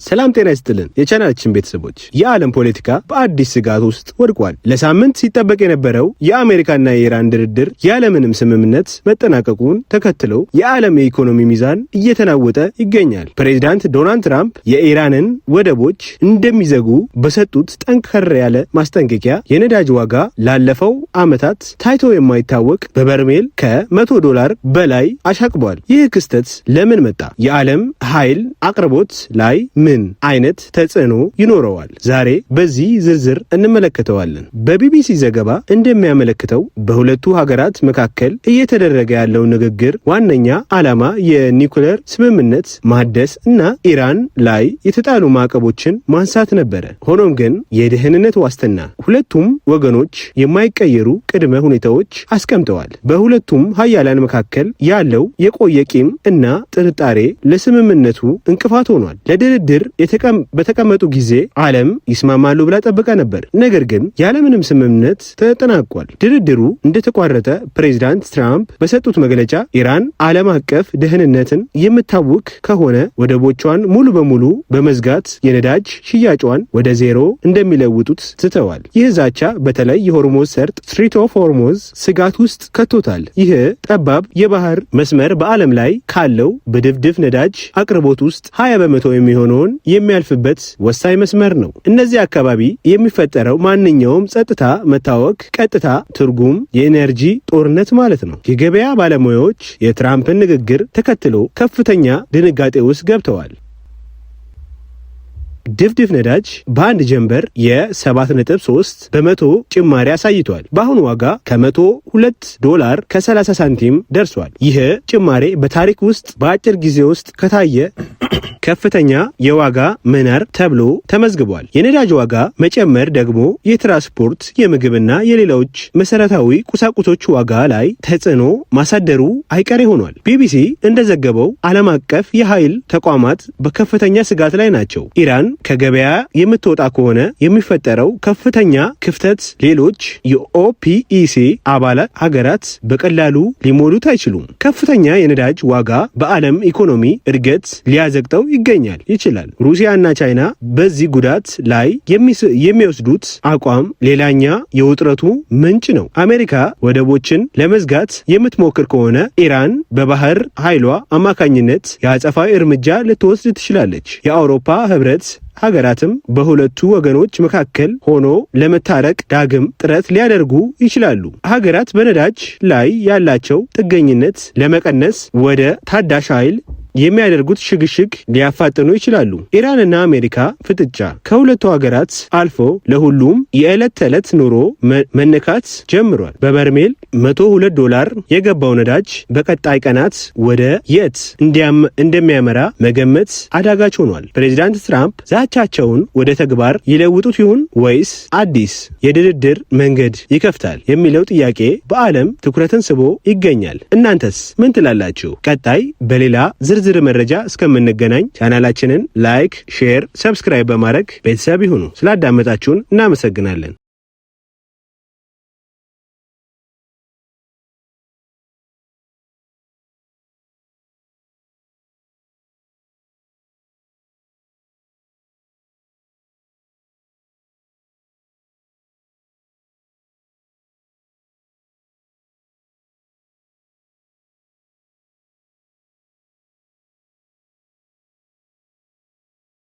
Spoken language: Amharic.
ሰላም ጤና ይስጥልን የቻናላችን ቤተሰቦች፣ የዓለም ፖለቲካ በአዲስ ስጋት ውስጥ ወድቋል። ለሳምንት ሲጠበቅ የነበረው የአሜሪካና የኢራን ድርድር ያለምንም ስምምነት መጠናቀቁን ተከትሎ የዓለም የኢኮኖሚ ሚዛን እየተናወጠ ይገኛል። ፕሬዝዳንት ዶናልድ ትራምፕ የኢራንን ወደቦች እንደሚዘጉ በሰጡት ጠንከር ያለ ማስጠንቀቂያ የነዳጅ ዋጋ ላለፈው ዓመታት ታይቶ የማይታወቅ በበርሜል $100 በላይ አሻቅቧል። ይህ ክስተት ለምን መጣ? የዓለም ኃይል አቅርቦት ላይ ምን አይነት ተጽዕኖ ይኖረዋል? ዛሬ በዚህ ዝርዝር እንመለከተዋለን። በቢቢሲ ዘገባ እንደሚያመለክተው በሁለቱ ሀገራት መካከል እየተደረገ ያለው ንግግር ዋነኛ ዓላማ የኒውክሌር ስምምነት ማደስ እና ኢራን ላይ የተጣሉ ማዕቀቦችን ማንሳት ነበረ። ሆኖም ግን የደህንነት ዋስትና ሁለቱም ወገኖች የማይቀየሩ ቅድመ ሁኔታዎች አስቀምጠዋል። በሁለቱም ሀያላን መካከል ያለው የቆየ ቂም እና ጥርጣሬ ለስምምነቱ እንቅፋት ሆኗል። ለድርድር በተቀመጡ ጊዜ ዓለም ይስማማሉ ብላ ጠብቃ ነበር። ነገር ግን ያለምንም ስምምነት ተጠናቋል። ድርድሩ እንደተቋረጠ ፕሬዝዳንት ትራምፕ በሰጡት መግለጫ ኢራን ዓለም አቀፍ ደህንነትን የምታውክ ከሆነ ወደቦቿን ሙሉ በሙሉ በመዝጋት የነዳጅ ሽያጯን ወደ ዜሮ እንደሚለውጡት ዝተዋል። ይህ ዛቻ በተለይ የሆርሙዝ ሰርጥ ስትሬት ኦፍ ሆርሙዝ ስጋት ውስጥ ከቶታል። ይህ ጠባብ የባህር መስመር በዓለም ላይ ካለው በድፍድፍ ነዳጅ አቅርቦት ውስጥ 20 በመቶ የሚሆነውን የሚያልፍበት ወሳኝ መስመር ነው። እነዚህ አካባቢ የሚፈጠረው ማንኛውም ጸጥታ መታወክ ቀጥታ ትርጉም የኢነርጂ ጦርነት ማለት ነው። የገበያ ባለሙያዎች የትራምፕን ንግግር ተከትሎ ከፍተኛ ድንጋጤ ውስጥ ገብተዋል። ድፍድፍ ነዳጅ በአንድ ጀንበር የ7.3 በመቶ ጭማሪ አሳይቷል። በአሁኑ ዋጋ $102 ከ30 ሳንቲም ደርሷል። ይህ ጭማሪ በታሪክ ውስጥ በአጭር ጊዜ ውስጥ ከታየ ከፍተኛ የዋጋ መናር ተብሎ ተመዝግቧል። የነዳጅ ዋጋ መጨመር ደግሞ የትራንስፖርት የምግብና የሌሎች መሰረታዊ ቁሳቁሶች ዋጋ ላይ ተጽዕኖ ማሳደሩ አይቀሬ ሆኗል። ቢቢሲ እንደዘገበው ዓለም አቀፍ የኃይል ተቋማት በከፍተኛ ስጋት ላይ ናቸው። ኢራን ከገበያ የምትወጣ ከሆነ የሚፈጠረው ከፍተኛ ክፍተት ሌሎች የኦፒኢሲ አባላት ሀገራት በቀላሉ ሊሞሉት አይችሉም። ከፍተኛ የነዳጅ ዋጋ በዓለም ኢኮኖሚ እድገት ሊያዘግጠው ይችላል። ሩሲያና ቻይና በዚህ ጉዳት ላይ የሚወስዱት አቋም ሌላኛ የውጥረቱ ምንጭ ነው። አሜሪካ ወደቦችን ለመዝጋት የምትሞክር ከሆነ ኢራን በባህር ኃይሏ አማካኝነት የአጸፋዊ እርምጃ ልትወስድ ትችላለች። የአውሮፓ ህብረት ሀገራትም በሁለቱ ወገኖች መካከል ሆኖ ለመታረቅ ዳግም ጥረት ሊያደርጉ ይችላሉ። ሀገራት በነዳጅ ላይ ያላቸው ጥገኝነት ለመቀነስ ወደ ታዳሽ ኃይል የሚያደርጉት ሽግሽግ ሊያፋጥኑ ይችላሉ። ኢራንና አሜሪካ ፍጥጫ ከሁለቱ ሀገራት አልፎ ለሁሉም የዕለት ተዕለት ኑሮ መነካት ጀምሯል። በበርሜል $102 የገባው ነዳጅ በቀጣይ ቀናት ወደ የት እንደሚያመራ መገመት አዳጋች ሆኗል። ፕሬዝዳንት ትራምፕ ዛቻቸውን ወደ ተግባር ይለውጡት ይሆን ወይስ አዲስ የድርድር መንገድ ይከፍታል የሚለው ጥያቄ በዓለም ትኩረትን ስቦ ይገኛል። እናንተስ ምን ትላላችሁ? ቀጣይ በሌላ ዝርዝር መረጃ እስከምንገናኝ ቻናላችንን ላይክ፣ ሼር፣ ሰብስክራይብ በማድረግ ቤተሰብ ይሁኑ። ስላዳመጣችሁን እናመሰግናለን።